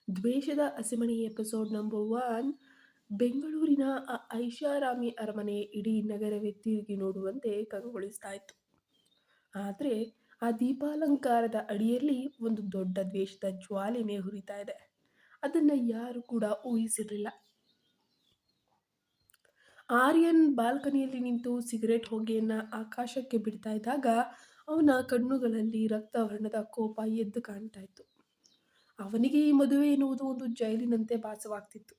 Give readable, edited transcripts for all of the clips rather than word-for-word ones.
ದ್ವೇಷದ ಹಸಿಮಣೆ episode number 1. ಬೆಂಗಳೂರಿನ ಐಷಾರಾಮಿ ಅರಮನೆ ಇಡೀ ನಗರವೇ ತಿರುಗಿ ನೋಡುವಂತೆ ಕಂಗೊಳಿಸ್ತಾ ಇತ್ತು. ಆದರೆ ಆ ದೀಪಾಲಂಕಾರದ ಅಡಿಯಲ್ಲಿ ಒಂದು ದೊಡ್ಡ ದ್ವೇಷದ ಜ್ವಾಲೆನೇ ಹುರಿತಾ ಇದೆ. ಅದನ್ನು ಯಾರು ಕೂಡ ಊಹಿಸಿರಲಿಲ್ಲ. ಆರ್ಯನ್ ಬಾಲ್ಕನಿಯಲ್ಲಿ ನಿಂತು ಸಿಗರೆಟ್ ಹೊಗೆಯನ್ನ ಆಕಾಶಕ್ಕೆ ಬಿಡ್ತಾ ಇದ್ದಾಗ ಅವನ ಕಣ್ಣುಗಳಲ್ಲಿ ರಕ್ತವರ್ಣದ ಕೋಪ ಎದ್ದು ಕಾಣ್ತಾ ಇತ್ತು. ಅವನಿಗೆ ಈ ಮದುವೆ ಎನ್ನುವುದು ಒಂದು ಜೈಲಿನಂತೆ ಭಾಸವಾಗ್ತಿತ್ತು.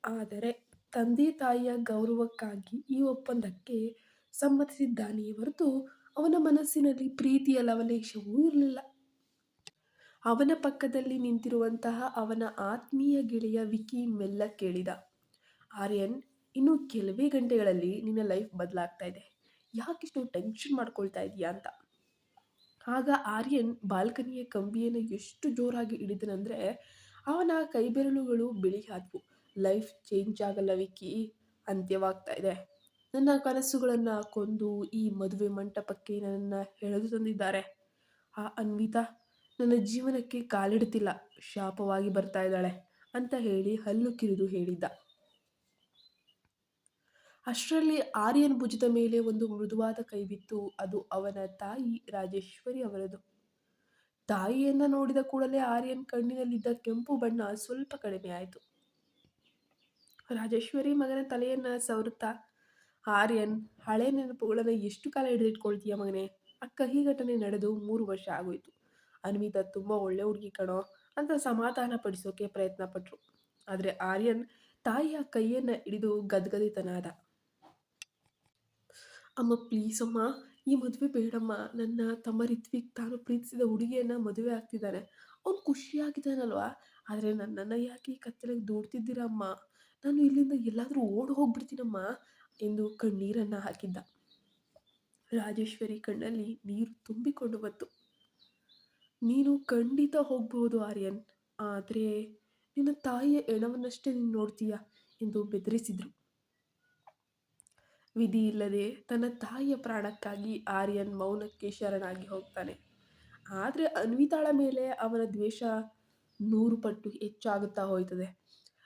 ಆದರೆ ತಂದೆ ತಾಯಿಯ ಗೌರವಕ್ಕಾಗಿ ಈ ಒಪ್ಪಂದಕ್ಕೆ ಸಮ್ಮತಿಸಿದ್ದಾನೆಯೇ ಹೊರತು ಅವನ ಮನಸ್ಸಿನಲ್ಲಿ ಪ್ರೀತಿಯ ಲವಲೇಶವೂ ಇರಲಿಲ್ಲ. ಅವನ ಪಕ್ಕದಲ್ಲಿ ನಿಂತಿರುವಂತಹ ಅವನ ಆತ್ಮೀಯ ಗೆಳೆಯ ವಿಕಿ ಮೆಲ್ಲ ಕೇಳಿದ, ಆರ್ಯನ್, ಇನ್ನು ಕೆಲವೇ ಗಂಟೆಗಳಲ್ಲಿ ನಿನ್ನ ಲೈಫ್ ಬದಲಾಗ್ತಾ ಇದೆ. ಯಾಕಿಷ್ಟು ಟೆನ್ಷನ್ ಮಾಡ್ಕೊಳ್ತಾ ಇದೀಯಾ ಅಂತ. ಆಗ ಆರ್ಯನ್ ಬಾಲ್ಕನಿಯ ಕಂಬಿಯನ್ನು ಎಷ್ಟು ಜೋರಾಗಿ ಹಿಡಿದನಂದ್ರೆ ಅವನ ಕೈಬೆರಳುಗಳು ಬಿಳಿ ಆದವು. ಲೈಫ್ ಚೇಂಜ್ ಆಗಲ್ಲ ವಿಕ್ಕಿ, ಅಂತ್ಯವಾಗ್ತಾ ಇದೆ. ನನ್ನ ಕನಸುಗಳನ್ನು ಕೊಂದು ಈ ಮದುವೆ ಮಂಟಪಕ್ಕೆ ನನ್ನನ್ನು ಎಳೆದು ತಂದಿದ್ದಾರೆ. ಆ ಅನ್ವಿತಾ ನನ್ನ ಜೀವನಕ್ಕೆ ಕಾಲಿಡುತ್ತಿಲ್ಲ, ಶಾಪವಾಗಿ ಬರ್ತಾ ಇದ್ದಾಳೆ ಅಂತ ಹೇಳಿ ಹಲ್ಲು ಕಿರಿದು ಹೇಳಿದ್ದ. ಅಷ್ಟರಲ್ಲಿ ಆರ್ಯನ್ ಭುಜದ ಮೇಲೆ ಒಂದು ಮೃದುವಾದ ಕೈ ಬಿತ್ತು. ಅದು ಅವನ ತಾಯಿ ರಾಜೇಶ್ವರಿ ಅವರದು. ತಾಯಿಯನ್ನ ನೋಡಿದ ಕೂಡಲೇ ಆರ್ಯನ್ ಕಣ್ಣಿನಲ್ಲಿದ್ದ ಕೆಂಪು ಬಣ್ಣ ಸ್ವಲ್ಪ ಕಡಿಮೆ ಆಯಿತು. ರಾಜೇಶ್ವರಿ ಮಗನ ತಲೆಯನ್ನ ಸವರುತ್ತಾ, ಆರ್ಯನ್, ಹಳೆ ನೆನಪುಗಳನ್ನ ಎಷ್ಟು ಕಾಲ ಹಿಡಿದಿಟ್ಕೊಳ್ತೀಯ ಮಗನೇ? ಅಕ್ಕ ಈ ಘಟನೆ ನಡೆದು 3 ವರ್ಷ ಆಗೋಯ್ತು. ಅನ್ವಿತಾ ತುಂಬಾ ಒಳ್ಳೆ ಹುಡುಗಿ ಕಣೋ ಅಂತ ಸಮಾಧಾನ ಪಡಿಸೋಕೆ ಪ್ರಯತ್ನ ಪಟ್ರು. ಆದ್ರೆ ಆರ್ಯನ್ ತಾಯಿಯ ಕೈಯನ್ನ ಹಿಡಿದು ಗದ್ಗದಿತನ ಆದ. ಅಮ್ಮ ಪ್ಲೀಸ್ ಅಮ್ಮ, ಈ ಮದುವೆ ಬೇಡಮ್ಮ. ನನ್ನ ತಮ್ಮ ರಿತ್ವಿಕ್ ತಾನು ಪ್ರೀತಿಸಿದ ಹುಡುಗಿಯನ್ನ ಮದುವೆ ಆಗ್ತಿದ್ದಾನೆ. ಅವ್ನು ಖುಷಿಯಾಗಿದ್ದಾನಲ್ವಾ? ಆದರೆ ನನ್ನನ್ನು ಯಾಕೆ ಈ ಕತ್ತಲೆಗೆ ದೂಡ್ತಿದ್ದೀರಾ ಅಮ್ಮ? ನಾನು ಇಲ್ಲಿಂದ ಎಲ್ಲಾದರೂ ಓಡಿ ಹೋಗ್ಬಿಡ್ತೀನಮ್ಮ ಎಂದು ಕಣ್ಣೀರನ್ನು ಹಾಕಿದ್ದ. ರಾಜೇಶ್ವರಿ ಕಣ್ಣಲ್ಲಿ ನೀರು ತುಂಬಿಕೊಂಡು ಬಂತು. ನೀನು ಖಂಡಿತ ಹೋಗ್ಬಹುದು ಆರ್ಯನ್, ಆದರೆ ನಿನ್ನ ತಾಯಿಯ ಹೆಣವನ್ನಷ್ಟೇ ನೀನು ನೋಡ್ತೀಯ ಎಂದು ಬೆದರಿಸಿದ್ರು. ವಿಧಿ ಇಲ್ಲದೆ ತನ್ನ ತಾಯಿಯ ಪ್ರಾಣಕ್ಕಾಗಿ ಆರ್ಯನ್ ಮೌನಕ್ಕೆ ಶರಣಾಗಿ ಹೋಗ್ತಾನೆ. ಆದರೆ ಅನ್ವಿತಾಳ ಮೇಲೆ ಅವನ ದ್ವೇಷ 100 ಪಟ್ಟು ಹೆಚ್ಚಾಗುತ್ತಾ ಹೋಯ್ತದೆ.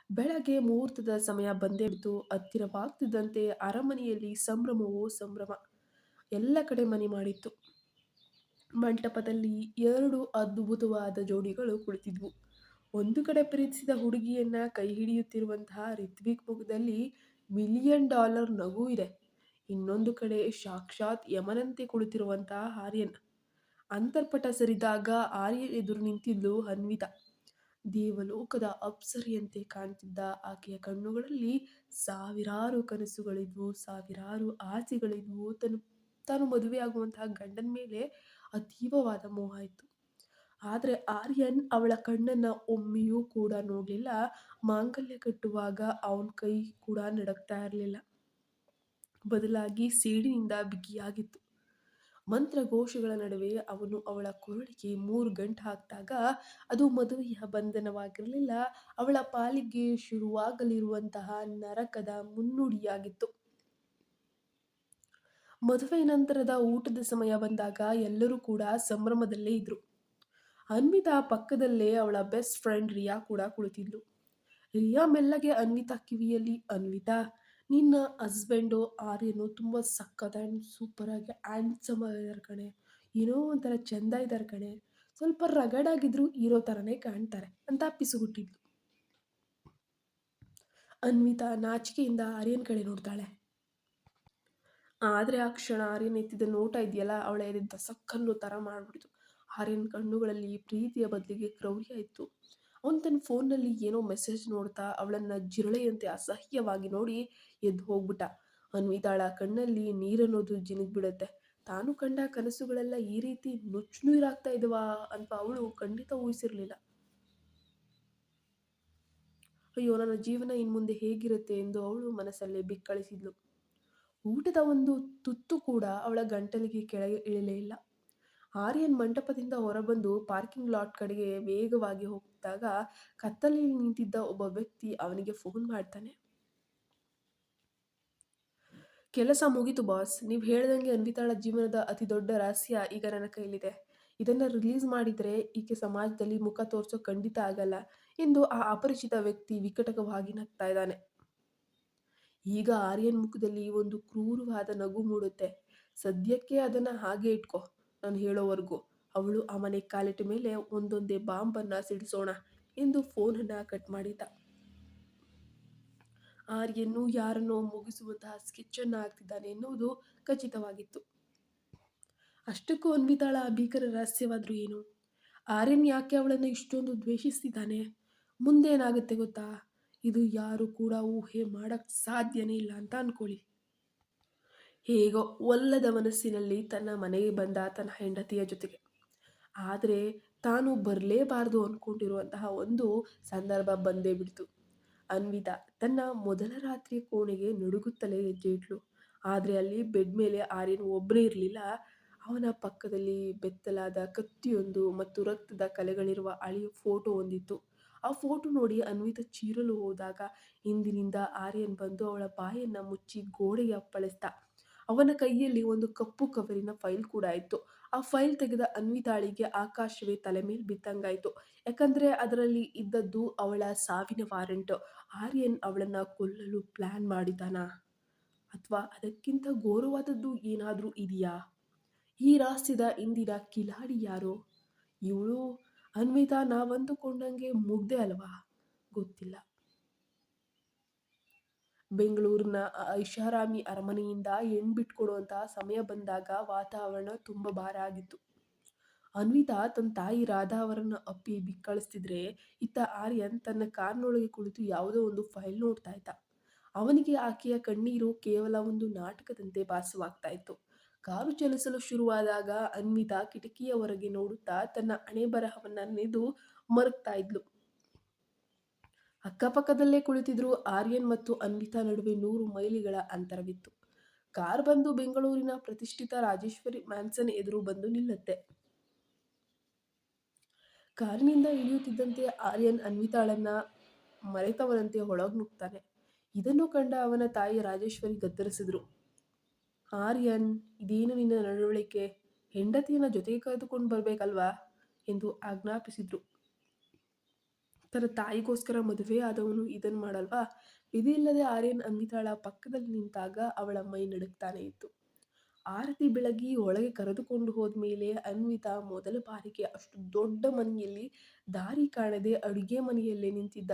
ಬೆಳಗ್ಗೆ ಮುಹೂರ್ತದ ಸಮಯ ಬಂದೇ ಬಿಟ್ಟು ಹತ್ತಿರವಾಗ್ತಿದ್ದಂತೆ ಅರಮನೆಯಲ್ಲಿ ಸಂಭ್ರಮವೋ ಸಂಭ್ರಮ. ಎಲ್ಲ ಕಡೆ ಮನೆ ಮಾಡಿತ್ತು. ಮಂಟಪದಲ್ಲಿ 2 ಅದ್ಭುತವಾದ ಜೋಡಿಗಳು ಕುಳಿತಿದ್ವು. ಒಂದು ಕಡೆ ಪ್ರೀತಿಸಿದ ಹುಡುಗಿಯನ್ನ ಕೈ ಹಿಡಿಯುತ್ತಿರುವಂತಹ ರಿತ್ವಿಕ್ ಮುಖದಲ್ಲಿ $1,000,000 ನಗು ಇದೆ. ಇನ್ನೊಂದು ಕಡೆ ಸಾಕ್ಷಾತ್ ಯಮನಂತೆ ಕುಳಿತಿರುವಂತಹ ಆರ್ಯನ್. ಅಂತರ್ಪಟ ಸರಿದಾಗ ಆರ್ಯನ್ ಎದುರು ನಿಂತಿದ್ಲು ಅನ್ವಿತಾ. ದೇವಲೋಕದ ಅಪ್ಸರಿಯಂತೆ ಕಾಣ್ತಿದ್ದ ಆಕೆಯ ಕಣ್ಣುಗಳಲ್ಲಿ ಸಾವಿರಾರು ಕನಸುಗಳಿದ್ವು, ಸಾವಿರಾರು ಆಸೆಗಳಿದ್ವು. ತಾನು ಮದುವೆಯಾಗುವಂತಹ ಗಂಡನ ಮೇಲೆ ಅತೀವವಾದ ಮೋಹ ಇತ್ತು. ಆದರೆ ಆರ್ಯನ್ ಅವಳ ಕಣ್ಣನ್ನ ಒಮ್ಮೆಯೂ ಕೂಡ ನೋಡಲಿಲ್ಲ. ಮಾಂಗಲ್ಯ ಕಟ್ಟುವಾಗ ಅವನ ಕೈ ಕೂಡ ನಡಕ್ತಾ ಇರಲಿಲ್ಲ, ಬದಲಾಗಿ ಸೇಡಿನಿಂದ ಬಿಗಿಯಾಗಿತ್ತು. ಮಂತ್ರಘೋಷಗಳ ನಡುವೆ ಅವನು ಅವಳ ಕೊರಳಿಗೆ 3 ಗಂಟು ಹಾಕಿದಾಗ ಅದು ಮದುವೆಯ ಬಂಧನವಾಗಿರಲಿಲ್ಲ, ಅವಳ ಪಾಲಿಗೆ ಶುರುವಾಗಲಿರುವಂತಹ ನರಕದ ಮುನ್ನುಡಿಯಾಗಿತ್ತು. ಮದುವೆ ನಂತರದ ಊಟದ ಸಮಯ ಬಂದಾಗ ಎಲ್ಲರೂ ಕೂಡ ಸಂಭ್ರಮದಲ್ಲೇ ಇದ್ರು. ಅನ್ವಿತಾ ಪಕ್ಕದಲ್ಲೇ ಅವಳ ಬೆಸ್ಟ್ ಫ್ರೆಂಡ್ ರಿಯಾ ಕೂಡ ಕುಳಿತಿದ್ಲು. ರಿಯಾ ಮೆಲ್ಲಗೆ ಅನ್ವಿತಾ ಕಿವಿಯಲ್ಲಿ, ಅನ್ವಿತಾ, ನಿನ್ನ ಹಸ್ಬೆಂಡು ಆರ್ಯನು ತುಂಬ ಸಖತ್ ಆ್ಯಂಡ್ ಸೂಪರ್ ಆಗಿ ಹ್ಯಾಂಡ್ಸಮ್ ಆಗಿದ್ದಾರೆ ಕಣೆ, ಏನೋ ಒಂಥರ ಚೆಂದ ಇದ್ದಾರೆ ಕಣೆ, ಸ್ವಲ್ಪ ರಗಡಾಗಿದ್ರು ಹೀರೋ ಥರನೇ ಕಾಣ್ತಾರೆ ಅಂತ ಪಿಸುಗುಟ್ಟಿದ್ಲು. ಅನ್ವಿತಾ ನಾಚಿಕೆಯಿಂದ ಆರ್ಯನ್ ಕಡೆ ನೋಡ್ತಾಳೆ. ಆದರೆ ಆ ಕ್ಷಣ ಆರ್ಯನ್ ಎತ್ತಿದ ನೋಟ ಇದೆಯಲ್ಲ, ಅವಳ ಎದೆ ದಸಕ್ಕನ್ನು ಥರ ಮಾಡಿಬಿಡ್ತು. ಆರ್ಯನ್ ಕಣ್ಣುಗಳಲ್ಲಿ ಪ್ರೀತಿಯ ಬದಲಿಗೆ ಕ್ರೌರ್ಯ ಇತ್ತು. ಅವನು ತನ್ನ ಫೋನ್ನಲ್ಲಿ ಏನೋ ಮೆಸೇಜ್ ನೋಡ್ತಾ ಅವಳನ್ನು ಜಿರಳೆಯಂತೆ ಅಸಹ್ಯವಾಗಿ ನೋಡಿ ಎದ್ದು ಹೋಗ್ಬಿಟ್ಟ. ಅನ್ವಿತಾಳ ಕಣ್ಣಲ್ಲಿ ನೀರನ್ನೋದು ಜಿನುಗ್ಬಿಡುತ್ತೆ. ತಾನು ಕಂಡ ಕನಸುಗಳೆಲ್ಲ ಈ ರೀತಿ ನುಚ್ಚು ನೀರಾಗ್ತಾ ಇದ್ವಾ ಅಂತ ಅವಳು ಖಂಡಿತ ಊಹಿಸಿರಲಿಲ್ಲ. ಅಯ್ಯೋ, ನನ್ನ ಜೀವನ ಇನ್ಮುಂದೆ ಹೇಗಿರುತ್ತೆ ಎಂದು ಅವಳು ಮನಸ್ಸಲ್ಲೇ ಬಿಕ್ಕಳಿಸಿದ್ಲು. ಊಟದ ಒಂದು ತುತ್ತು ಕೂಡ ಅವಳ ಗಂಟಲಿಗೆ ಕೆಳಗೆ ಇಳಿಲೇ ಇಲ್ಲ. ಆರ್ಯನ್ ಮಂಟಪದಿಂದ ಹೊರಬಂದು ಪಾರ್ಕಿಂಗ್ ಲಾಟ್ ಕಡೆಗೆ ವೇಗವಾಗಿ ಹೋಗ್ತಿದ್ದಾಗ ಕತ್ತಲೆಯಲ್ಲಿ ನಿಂತಿದ್ದ ಒಬ್ಬ ವ್ಯಕ್ತಿ ಅವನಿಗೆ ಫೋನ್ ಮಾಡ್ತಾನೆ. ಕೆಲಸ ಮುಗೀತು ಬಾಸ್, ನೀವು ಹೇಳ್ದಂಗೆ ಅನ್ವಿತಾಳ ಜೀವನದ ಅತಿ ದೊಡ್ಡ ರಹಸ್ಯ ಈಗ ನನ್ನ ಕೈಲಿದೆ. ಇದನ್ನು ರಿಲೀಸ್ ಮಾಡಿದರೆ ಈಕೆ ಸಮಾಜದಲ್ಲಿ ಮುಖ ತೋರಿಸೋ ಖಂಡಿತ ಆಗಲ್ಲ. ಎಂದು ಆ ಅಪರಿಚಿತ ವ್ಯಕ್ತಿ ವಿಕಟಕವಾಗಿ ನಗ್ತಾ ಇದ್ದಾನೆ. ಈಗ ಆರ್ಯನ್ ಮುಖದಲ್ಲಿ ಒಂದು ಕ್ರೂರವಾದ ನಗು ಮೂಡುತ್ತೆ. ಸದ್ಯಕ್ಕೆ ಅದನ್ನ ಹಾಗೆ ಇಟ್ಕೋ, ನಾನು ಹೇಳೋವರೆಗೂ. ಅವಳು ಆ ಮನೆ ಕಾಲಿಟ್ಟ ಮೇಲೆ ಒಂದೊಂದೇ ಬಾಂಬನ್ನ ಸಿಡಿಸೋಣ ಎಂದು ಫೋನನ್ನ ಕಟ್ ಮಾಡಿದ್ದ. ಆರ್ಯನ್ನು ಯಾರನ್ನೋ ಮುಗಿಸುವಂತಹ ಸ್ಕೆಚ್ ಅನ್ನ ಹಾಕ್ತಿದ್ದಾನೆ ಎನ್ನುವುದು ಖಚಿತವಾಗಿತ್ತು. ಅಷ್ಟಕ್ಕೂ ಅನ್ವಿತಾಳ ಆ ಭೀಕರ ರಹಸ್ಯವಾದ್ರೂ ಏನು? ಆರ್ಯನ್ ಯಾಕೆ ಅವಳನ್ನು ಇಷ್ಟೊಂದು ದ್ವೇಷಿಸ್ತಿದ್ದಾನೆ? ಮುಂದೇನಾಗುತ್ತೆ ಗೊತ್ತಾ? ಇದು ಯಾರು ಕೂಡ ಊಹೆ ಮಾಡಕ್ ಸಾಧ್ಯನೇ ಇಲ್ಲ ಅಂತ ಅನ್ಕೊಳ್ಳಿ. ಹೇಗೋ ಒಲ್ಲದ ಮನಸ್ಸಿನಲ್ಲಿ ತನ್ನ ಮನೆಗೆ ಬಂದ ತನ್ನ ಹೆಂಡತಿಯ ಜೊತೆಗೆ. ಆದರೆ ತಾನು ಬರಲೇಬಾರದು ಅನ್ಕೊಂಡಿರುವಂತಹ ಒಂದು ಸಂದರ್ಭ ಬಂದೇ ಬಿಡ್ತು. ಅನ್ವಿತಾ ತನ್ನ ಮೊದಲ ರಾತ್ರಿಯ ಕೋಣೆಗೆ ನಡುಗುತ್ತಲೇ ಹೆಜ್ಜೆ ಇಟ್ಲು. ಆದರೆ ಅಲ್ಲಿ ಬೆಡ್ ಮೇಲೆ ಆರ್ಯನ್ ಒಬ್ಬನೇ ಇರಲಿಲ್ಲ. ಅವನ ಪಕ್ಕದಲ್ಲಿ ಬೆತ್ತಲಾದ ಕತ್ತಿಯೊಂದು ಮತ್ತು ರಕ್ತದ ಕಲೆಗಳಿರುವ ಹಳೆಯ ಫೋಟೋ ಒಂದಿತ್ತು. ಆ ಫೋಟೋ ನೋಡಿ ಅನ್ವಿತಾ ಚೀರಲು ಹೋದಾಗ ಹಿಂದಿನಿಂದ ಆರ್ಯನ್ ಬಂದು ಅವಳ ಬಾಯನ್ನ ಮುಚ್ಚಿ ಗೋಡೆಗೆ ಅಪ್ಪಳಿಸ್ದ. ಅವನ ಕೈಯಲ್ಲಿ ಒಂದು ಕಪ್ಪು ಕವರಿನ ಫೈಲ್ ಕೂಡ ಇತ್ತು. ಆ ಫೈಲ್ ತೆಗೆದ ಅನ್ವಿತಾಳಿಗೆ ಆಕಾಶವೇ ತಲೆ ಮೇಲೆ ಬಿದ್ದಂಗಾಯ್ತು. ಯಾಕಂದ್ರೆ ಅದರಲ್ಲಿ ಇದ್ದದ್ದು ಅವಳ ಸಾವಿನ ವಾರೆಂಟ್. ಆರ್ಯನ್ ಅವಳನ್ನ ಕೊಲ್ಲಲು ಪ್ಲಾನ್ ಮಾಡಿದಾನಾ? ಅಥವಾ ಅದಕ್ಕಿಂತ ಘೋರವಾದದ್ದು ಏನಾದ್ರೂ ಇದೆಯಾ? ಈ ರಹಸ್ಯದ ಇಂದಿನ ಕಿಲಾಡಿ ಯಾರು? ಇವಳು ಅನ್ವಿತಾ ನಾವಂದುಕೊಂಡಂಗೆ ಮುಗ್ದೆ ಅಲ್ವಾ? ಗೊತ್ತಿಲ್ಲ. ಬೆಂಗಳೂರಿನ ಐಷಾರಾಮಿ ಅರಮನೆಯಿಂದ ಹೆಣ್ ಬಿಟ್ಕೊಡುವಂತಹ ಸಮಯ ಬಂದಾಗ ವಾತಾವರಣ ತುಂಬ ಭಾರ ಆಗಿತ್ತು. ಅನ್ವಿತಾ ತನ್ನ ತಾಯಿ ರಾಧಾ ಅವರನ್ನ ಅಪ್ಪಿ ಬಿಕ್ಕಳಿಸ್ತಿದ್ರೆ, ಇತ್ತ ಆರ್ಯನ್ ತನ್ನ ಕಾರ್ನೊಳಗೆ ಕುಳಿತು ಯಾವುದೋ ಒಂದು ಫೈಲ್ ನೋಡ್ತಾ ಇದ್ದ. ಅವನಿಗೆ ಆಕೆಯ ಕಣ್ಣೀರು ಕೇವಲ ಒಂದು ನಾಟಕದಂತೆ ಭಾಸವಾಗ್ತಾ ಇತ್ತು. ಕಾರು ಚಲಿಸಲು ಶುರುವಾದಾಗ ಅನ್ವಿತಾ ಕಿಟಕಿಯ ಹೊರಗೆ ನೋಡುತ್ತಾ ತನ್ನ ಹಣೆ ಬರಹವನ್ನ ನೆನೆದು ಮರುಗ್ತಾ ಇದ್ಲು. ಅಕ್ಕಪಕ್ಕದಲ್ಲೇ ಕುಳಿತಿದ್ರು ಆರ್ಯನ್ ಮತ್ತು ಅನ್ವಿತಾ ನಡುವೆ 100 ಮೈಲಿಗಳ ಅಂತರವಿತ್ತು. ಕಾರ್ ಬಂದು ಬೆಂಗಳೂರಿನ ಪ್ರತಿಷ್ಠಿತ ರಾಜೇಶ್ವರಿ ಮ್ಯಾನ್ಸನ್ ಎದುರು ಬಂದು ನಿಲ್ಲುತ್ತೆ. ಕಾರಿನಿಂದ ಇಳಿಯುತ್ತಿದ್ದಂತೆ ಆರ್ಯನ್ ಅನ್ವಿತಾಳನ್ನ ಮರೆತವನಂತೆ ಒಳಗ್ ನುಗ್ತಾನೆ. ಇದನ್ನು ಕಂಡ ಅವನ ತಾಯಿ ರಾಜೇಶ್ವರಿ ಗದ್ದರಿಸಿದ್ರು. ಆರ್ಯನ್, ಇದೇನು ನಿನ್ನ ನಡವಳಿಕೆ? ಹೆಂಡತಿಯನ್ನ ಜೊತೆಗೆ ಕರೆದುಕೊಂಡು ಬರ್ಬೇಕಲ್ವಾ ಎಂದು ಆಜ್ಞಾಪಿಸಿದ್ರು. ತನ್ನ ತಾಯಿಗೋಸ್ಕರ ಮದುವೆ ಆದವನು ಇದನ್ ಮಾಡಲ್ವಾ? ವಿಧಿಯಿಲ್ಲದೆ ಆರ್ಯನ್ ಅನ್ವಿತಾಳ ಪಕ್ಕದಲ್ಲಿ ನಿಂತಾಗ ಅವಳ ಮೈ ನಡುಗ್ತಾನೆ ಇತ್ತು. ಆರತಿ ಬೆಳಗಿ ಒಳಗೆ ಕರೆದುಕೊಂಡು ಹೋದ್ಮೇಲೆ ಅನ್ವಿತಾ ಮೊದಲ ಬಾರಿಗೆ ಅಷ್ಟು ದೊಡ್ಡ ಮನೆಯಲ್ಲಿ ದಾರಿ ಕಾಣದೆ ಅಡುಗೆ ಮನೆಯಲ್ಲೇ ನಿಂತಿದ್ದ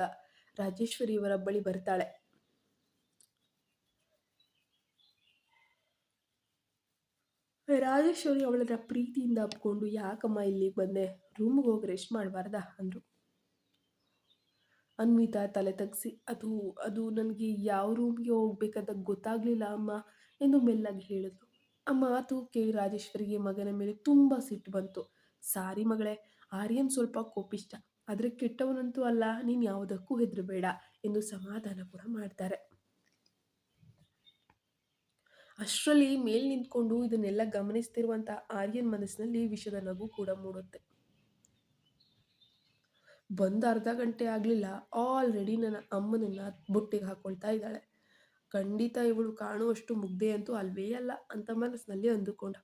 ರಾಜೇಶ್ವರಿಯವರ ಬಳಿ ಬರ್ತಾಳೆ. ರಾಜೇಶ್ವರಿ ಅವಳನ್ನ ಪ್ರೀತಿಯಿಂದ ಅಪ್ಕೊಂಡು, ಯಾಕಮ್ಮ ಇಲ್ಲಿಗೆ ಬಂದೆ? ರೂಮ್ಗೆ ಹೋಗಿ ರೆಸ್ಟ್ ಮಾಡಬಾರ್ದಾ ಅಂದ್ರು. ಅನ್ವಿತಾ ತಲೆ ತಗ್ಸಿ, ಅದು ಅದು ನನಗೆ ಯಾವ ರೂಮ್ಗೆ ಹೋಗ್ಬೇಕಂತ ಗೊತ್ತಾಗ್ಲಿಲ್ಲ ಅಮ್ಮ ಎಂದು ಮೆಲ್ಲಗೆ ಹೇಳಿದ್ಲು. ಆ ಮಾತು ಕೇಳಿ ರಾಜೇಶ್ವರಿಗೆ ಮಗನ ಮೇಲೆ ತುಂಬಾ ಸಿಟ್ಟು ಬಂತು. ಸಾರಿ ಮಗಳೇ, ಆರ್ಯನ್ ಸ್ವಲ್ಪ ಕೋಪಿಷ್ಟ, ಆದ್ರೆ ಕೆಟ್ಟವನಂತೂ ಅಲ್ಲ, ನೀನ್ ಯಾವುದಕ್ಕೂ ಹೆದರಬೇಡ ಎಂದು ಸಮಾಧಾನ ಕೂಡ ಮಾಡ್ತಾರೆ. ಅಷ್ಟರಲ್ಲಿ ಮೇಲ್ ನಿಂತ್ಕೊಂಡು ಇದನ್ನೆಲ್ಲ ಗಮನಿಸ್ತಿರುವಂತ ಆರ್ಯನ್ ಮನಸ್ಸಿನಲ್ಲಿ ವಿಷದ ನಗು ಕೂಡ ಮೂಡುತ್ತೆ. ಬಂದು ಅರ್ಧ ಗಂಟೆ ಆಗಲಿಲ್ಲ, ಆಲ್ರೆಡಿ ನನ್ನ ಅಮ್ಮನನ್ನ ಬುಟ್ಟಿಗೆ ಹಾಕೊಳ್ತಾ ಇದ್ದಾಳೆ. ಖಂಡಿತ ಇವಳು ಕಾಣುವಷ್ಟು ಮುಗ್ದೆ ಅಂತೂ ಅಲ್ವೇ ಅಲ್ಲ ಅಂತ ಮನಸ್ಸಿನಲ್ಲಿ ಅಂದುಕೊಂಡ.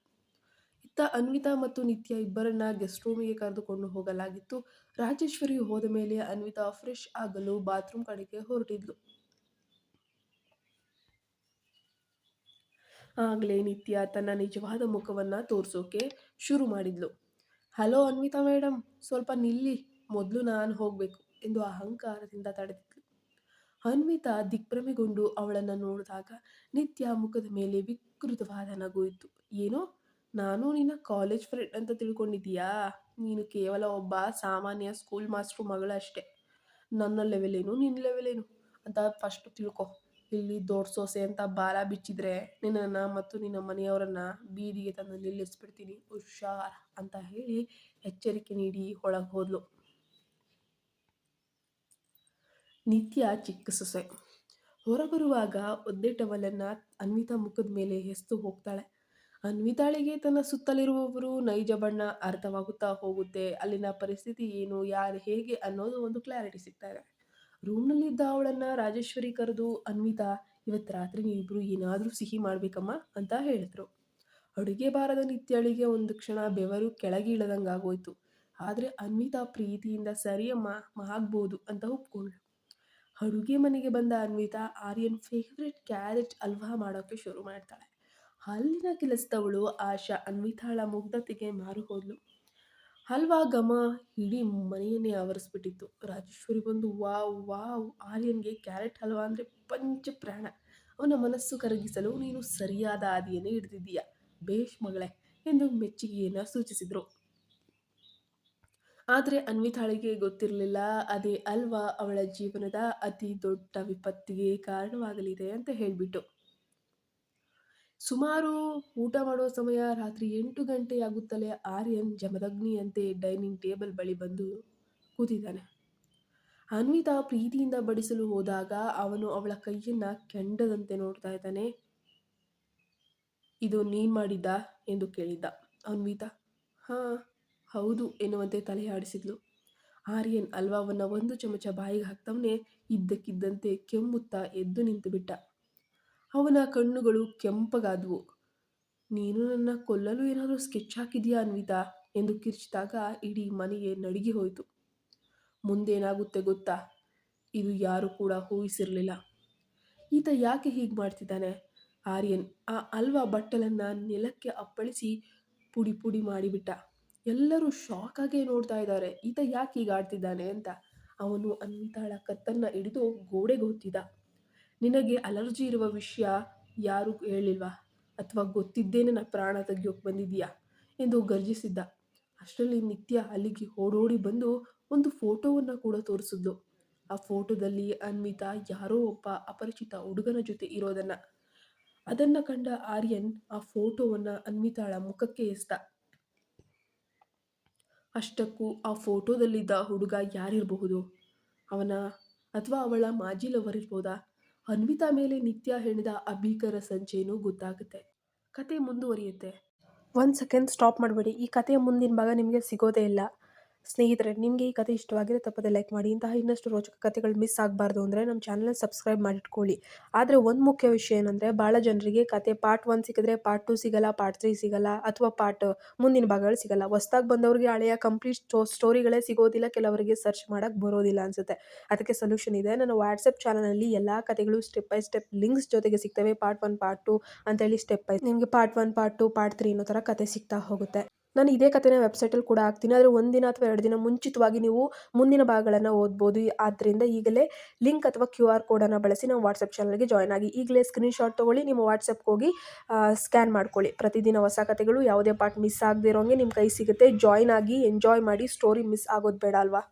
ಇತ್ತ ಅನ್ವಿತಾ ಮತ್ತು ನಿತ್ಯ ಇಬ್ಬರನ್ನ ಗೆಸ್ಟ್ ರೂಮಿಗೆ ಕರೆದುಕೊಂಡು ಹೋಗಲಾಗಿತ್ತು. ರಾಜೇಶ್ವರಿ ಹೋದ ಮೇಲೆ ಅನ್ವಿತಾ ಫ್ರೆಶ್ ಆಗಲು ಬಾತ್ರೂಮ್ ಕಡೆಗೆ ಹೊರಟಿದ್ಲು. ಆಗಲೇ ನಿತ್ಯ ತನ್ನ ನಿಜವಾದ ಮುಖವನ್ನ ತೋರಿಸೋಕೆ ಶುರು ಮಾಡಿದ್ಲು. ಹಲೋ ಅನ್ವಿತಾ ಮೇಡಮ್, ಸ್ವಲ್ಪ ನಿಲ್ಲಿ, ಮೊದಲು ನಾನು ಹೋಗ್ಬೇಕು ಎಂದು ಅಹಂಕಾರದಿಂದ ತಡೆದಿದ್ಲು. ಅನ್ವಿತಾ ದಿಗ್ಭ್ರಮೆಗೊಂಡು ಅವಳನ್ನು ನೋಡಿದಾಗ ನಿತ್ಯ ಮುಖದ ಮೇಲೆ ವಿಕೃತವಾದ ನಗು ಇತ್ತು. ಏನೋ, ನಾನು ನಿನ್ನ ಕಾಲೇಜ್ ಫ್ರೆಂಡ್ ಅಂತ ತಿಳ್ಕೊಂಡಿದ್ದೀಯಾ? ನೀನು ಕೇವಲ ಒಬ್ಬ ಸಾಮಾನ್ಯ ಸ್ಕೂಲ್ ಮಾಸ್ಟ್ರು ಮಗಳಷ್ಟೇ. ನನ್ನ ಲೆವೆಲೇನು ನಿನ್ನ ಲೆವೆಲೇನು ಅಂತ ಫಸ್ಟ್ ತಿಳ್ಕೊ. ಇಲ್ಲಿ ದೊಡ್ಡ ಸೊಸೆ ಅಂತ ಬಾಲ ಬಿಚ್ಚಿದ್ರೆ ನಿನ್ನನ್ನ ಮತ್ತು ನಿನ್ನ ಮನೆಯವರನ್ನ ಬೀದಿಗೆ ತಂದು ನಿಲ್ಲಿಸ್ಬಿಡ್ತೀನಿ, ಹುಷಾರ್ ಅಂತ ಹೇಳಿ ಎಚ್ಚರಿಕೆ ನೀಡಿ ಒಳಗೆ ಹೋದ್ಲು. ನಿತ್ಯ ಚಿಕ್ಕ ಸೊಸೆ ಹೊರಬರುವಾಗ ಒದ್ದೆ ಟವಲನ್ನ ಅನ್ವಿತಾ ಮುಖದ ಮೇಲೆ ಎಸ್ದು ಹೋಗ್ತಾಳೆ. ಅನ್ವಿತಾಳಿಗೆ ತನ್ನ ಸುತ್ತಲಿರುವವರು ನೈಜ ಬಣ್ಣ ಅರ್ಥವಾಗುತ್ತಾ ಹೋಗುತ್ತೆ. ಅಲ್ಲಿನ ಪರಿಸ್ಥಿತಿ ಏನು, ಯಾರು ಹೇಗೆ ಅನ್ನೋದು ಒಂದು ಕ್ಲಾರಿಟಿ ಸಿಗ್ತಾ ಇದೆ. ರೂಮ್ನಲ್ಲಿದ್ದ ಅವಳನ್ನ ರಾಜೇಶ್ವರಿ ಕರೆದು, ಅನ್ವಿತಾ, ಇವತ್ತು ರಾತ್ರಿ ನೀವಿಬ್ರು ಏನಾದರೂ ಸಿಹಿ ಮಾಡ್ಬೇಕಮ್ಮ ಅಂತ ಹೇಳಿದ್ರು. ಅಡುಗೆ ಬಾರದ ನಿತ್ಯಳಿಗೆ ಒಂದು ಕ್ಷಣ ಬೆವರು ಕೆಳಗೆ ಇಳದಂಗಾಗೋಯ್ತು. ಆದರೆ ಅನ್ವಿತಾ ಪ್ರೀತಿಯಿಂದ ಸರಿಯಮ್ಮ ಆಗ್ಬೋದು ಅಂತ ಒಪ್ಕೊಂಡ್ಳು. ಅಡುಗೆ ಮನೆಗೆ ಬಂದ ಅನ್ವಿತಾ ಆರ್ಯನ್ ಫೇವ್ರೆಟ್ ಕ್ಯಾರೆಟ್ ಹಲ್ವಾ ಮಾಡೋಕ್ಕೆ ಶುರು ಮಾಡ್ತಾಳೆ. ಅಲ್ಲಿನ ಕೆಲಸದವಳು ಆಶಾ ಅನ್ವಿತಾಳ ಮುಗ್ಧತೆಗೆ ಮಾರು ಹೋದ್ಲು. ಹಲ್ವಾ ಘಮ ಇಡೀ ಮನೆಯನ್ನೇ ಆವರಿಸ್ಬಿಟ್ಟಿತ್ತು. ರಾಜೇಶ್ವರಿ ಬಂದು ವಾವ್ ವಾವ್, ಆರ್ಯನ್ಗೆ ಕ್ಯಾರೆಟ್ ಹಲ್ವಾ ಅಂದರೆ ಪಂಚ ಪ್ರಾಣ. ಅವನ ಮನಸ್ಸು ಕರಗಿಸಲು ನೀನು ಸರಿಯಾದ ಹಾದಿಯನ್ನೇ ಹಿಡಿದಿದ್ದೀಯ, ಬೇಷ್ ಮಗಳೇ ಎಂದು ಮೆಚ್ಚುಗೆಯನ್ನು ಸೂಚಿಸಿದರು. ಆದರೆ ಅನ್ವಿತಾಳಿಗೆ ಗೊತ್ತಿರಲಿಲ್ಲ, ಅದೇ ಹಲ್ವಾ ಅವಳ ಜೀವನದ ಅತಿ ದೊಡ್ಡ ವಿಪತ್ತಿಗೆ ಕಾರಣವಾಗಲಿದೆ ಅಂತ ಹೇಳಿಬಿಟ್ಟು. ಸುಮಾರು ಊಟ ಮಾಡುವ ಸಮಯ ರಾತ್ರಿ 8 ಗಂಟೆಯಾಗುತ್ತಲೇ ಆರ್ಯನ್ ಜಮದಗ್ನಿಯಂತೆ ಡೈನಿಂಗ್ ಟೇಬಲ್ ಬಳಿ ಬಂದು ಕೂತಿದ್ದಾನೆ. ಅನ್ವಿತಾ ಪ್ರೀತಿಯಿಂದ ಬಡಿಸಲು ಹೋದಾಗ ಅವನು ಅವಳ ಕೈಯನ್ನ ಕೆಂಡದಂತೆ ನೋಡ್ತಾ ಇದ್ದಾನೆ. ಇದು ನೀನ್ ಮಾಡಿದ್ದಾ ಎಂದು ಕೇಳಿದ್ದ. ಅನ್ವಿತಾ ಹಾ ಹೌದು ಎನ್ನುವಂತೆ ತಲೆ ಆಡಿಸಿದ್ಲು. ಆರ್ಯನ್ ಹಲ್ವಾವನ್ನು ಒಂದು ಚಮಚ ಬಾಯಿಗೆ ಹಾಕ್ತವನೇ ಇದ್ದಕ್ಕಿದ್ದಂತೆ ಕೆಮ್ಮುತ್ತಾ ಎದ್ದು ನಿಂತು ಬಿಟ್ಟ. ಅವನ ಕಣ್ಣುಗಳು ಕೆಂಪಗಾದವು. ನೀನು ನನ್ನ ಕೊಲ್ಲಲು ಏನಾದರೂ ಸ್ಕೆಚ್ ಹಾಕಿದೀಯಾ ಅನ್ವಿತಾ ಎಂದು ಕಿರ್ಚಿದಾಗ ಇಡೀ ಮನೆಗೆ ನಡುಗಿ ಹೋಯಿತು. ಮುಂದೇನಾಗುತ್ತೆ ಗೊತ್ತಾ? ಇದು ಯಾರು ಕೂಡ ಊಹಿಸಿರಲಿಲ್ಲ. ಈತ ಯಾಕೆ ಹೀಗೆ ಮಾಡ್ತಿದ್ದಾನೆ? ಆರ್ಯನ್ ಆ ಹಲ್ವಾ ಬಟ್ಟಲನ್ನು ನೆಲಕ್ಕೆ ಅಪ್ಪಳಿಸಿ ಪುಡಿ ಪುಡಿ ಮಾಡಿಬಿಟ್ಟ. ಎಲ್ಲರೂ ಶಾಕ್ ಆಗೇ ನೋಡ್ತಾ ಇದ್ದಾರೆ, ಈತ ಯಾಕೆ ಹೀಗೆ ಆಡ್ತಿದ್ದಾನೆ ಅಂತ. ಅವನು ಅನ್ವಿತಾಳ ಕತ್ತನ್ನು ಹಿಡಿದು ಗೋಡೆಗೆ ಒತ್ತಿದ. ನಿನಗೆ ಅಲರ್ಜಿ ಇರುವ ವಿಷಯ ಯಾರು ಹೇಳಿಲ್ವಾ? ಅಥವಾ ಗೊತ್ತಿದ್ದೇ ನನ್ನ ಪ್ರಾಣ ತೆಗೆಯೋಕೆ ಬಂದಿದೀಯಾ ಎಂದು ಗರ್ಜಿಸಿದ್ದ. ಅಷ್ಟರಲ್ಲಿ ನಿತ್ಯ ಅಲ್ಲಿಗೆ ಓಡೋಡಿ ಬಂದು ಒಂದು ಫೋಟೋವನ್ನು ಕೂಡ ತೋರಿಸಿದ್ಲು. ಆ ಫೋಟೋದಲ್ಲಿ ಅನ್ವಿತಾ ಯಾರೋ ಒಬ್ಬ ಅಪರಿಚಿತ ಹುಡುಗನ ಜೊತೆ ಇರೋದನ್ನ. ಅದನ್ನ ಕಂಡ ಆರ್ಯನ್ ಆ ಫೋಟೋವನ್ನು ಅನ್ವಿತಾಳ ಮುಖಕ್ಕೆ ಎಸ್ದ. ಅಷ್ಟಕ್ಕೂ ಆ ಫೋಟೋದಲ್ಲಿದ್ದ ಹುಡುಗ ಯಾರಿರಬಹುದು? ಅವನ ಅಥವಾ ಅವಳ ಮಾಜಿ ಲವರ್ ಇರ್ಬೋದಾ? ಅನ್ವಿತಾ ಮೇಲೆ ನಿತ್ಯ ಹೆಣೆದ ಅಭೀಕರ ಸಂಚೇನೂ ಗೊತ್ತಾಗುತ್ತೆ. ಕತೆ ಮುಂದುವರಿಯುತ್ತೆ. 1 ಸೆಕೆಂಡ್ ಸ್ಟಾಪ್ ಮಾಡಬೇಡಿ, ಈ ಕಥೆಯ ಮುಂದಿನ ಭಾಗ ನಿಮಗೆ ಸಿಗೋದೇ ಇಲ್ಲ. ಸ್ನೇಹಿತರೆ, ನಿಮಗೆ ಈ ಕತೆ ಇಷ್ಟವಾಗಿದೆ ತಪ್ಪದೆ ಲೈಕ್ ಮಾಡಿ. ಇಂತಹ ಇನ್ನಷ್ಟು ರೋಚಕ ಕಥೆಗಳು ಮಿಸ್ ಆಗಬಾರ್ದು ಅಂದರೆ ನಮ್ಮ ಚಾನಲ್ನ ಸಬ್ಸ್ಕ್ರೈಬ್ ಮಾಡಿಟ್ಕೊಳ್ಳಿ. ಆದರೆ ಒಂದು ಮುಖ್ಯ ವಿಷಯ ಏನಂದರೆ, ಭಾಳ ಜನರಿಗೆ ಕತೆ ಪಾರ್ಟ್ 1 ಸಿಕ್ಕಿದ್ರೆ ಪಾರ್ಟ್ 2 ಸಿಗಲ್ಲ, ಪಾರ್ಟ್ 3 ಸಿಗಲ್ಲ, ಅಥವಾ ಮುಂದಿನ ಭಾಗಗಳು ಸಿಗಲ್ಲ. ಹೊಸ್ದಾಗಿ ಬಂದವರಿಗೆ ಹಳೆಯ ಕಂಪ್ಲೀಟ್ ಸ್ಟೋರಿಗಳೇ ಸಿಗೋದಿಲ್ಲ, ಕೆಲವರಿಗೆ ಸರ್ಚ್ ಮಾಡೋಕ್ಕೆ ಬರೋದಿಲ್ಲ ಅನಿಸುತ್ತೆ. ಅದಕ್ಕೆ ಸೊಲ್ಯೂಷನ್ ಇದೆ. ನನ್ನ ವಾಟ್ಸಪ್ ಚಾನಲಲ್ಲಿ ಎಲ್ಲ ಕಥೆಗಳು ಸ್ಟೆಪ್ ಬೈ ಸ್ಟೆಪ್ ಲಿಂಕ್ಸ್ ಜೊತೆಗೆ ಸಿಗ್ತವೆ. ಪಾರ್ಟ್ 1 ಪಾರ್ಟ್ 2 ಅಂತೇಳಿ ಸ್ಟೆಪ್ ಬೈ ನಿಮಗೆ ಪಾರ್ಟ್ 1 ಪಾರ್ಟ್ 2 ಪಾರ್ಟ್ 3 ಅನ್ನೋ ಥರ ಕತೆ ಸಿಗ್ತಾ ಹೋಗುತ್ತೆ. ನಾನು ಇದೇ ಕಥೆನ ವೆಬ್ಸೈಟಲ್ಲಿ ಕೂಡ ಹಾಕ್ತೀನಿ, ಆದರೆ 1 ದಿನ ಅಥವಾ 2 ದಿನ ಮುಂಚಿತವಾಗಿ ನೀವು ಮುಂದಿನ ಭಾಗಗಳನ್ನು ಓದ್ಬೋದು. ಆದ್ದರಿಂದ ಈಗಲೇ ಲಿಂಕ್ ಅಥವಾ QR ಕೋಡನ್ನು ಬಳಸಿ ನಾವು ವಾಟ್ಸಪ್ ಚಾನಲ್ಗೆ ಜಾಯ್ನ್ ಆಗಿ. ಈಗಲೇ ಸ್ಕ್ರೀನ್ಶಾಟ್ ತೊಗೊಳ್ಳಿ, ನಿಮ್ಮ ವಾಟ್ಸಪ್ಗೆ ಹೋಗಿ ಸ್ಕ್ಯಾನ್ ಮಾಡ್ಕೊಳ್ಳಿ. ಪ್ರತಿದಿನ ಹೊಸ ಕಥೆಗಳು, ಯಾವುದೇ ಪಾರ್ಟ್ ಮಿಸ್ ಆಗದೆ ಇರೋಂಗೆ ನಿಮ್ಮ ಕೈ ಸಿಗುತ್ತೆ. ಜಾಯ್ನ್ ಆಗಿ ಎಂಜಾಯ್ ಮಾಡಿ. ಸ್ಟೋರಿ ಮಿಸ್ ಆಗೋದು ಬೇಡ ಅಲ್ವಾ?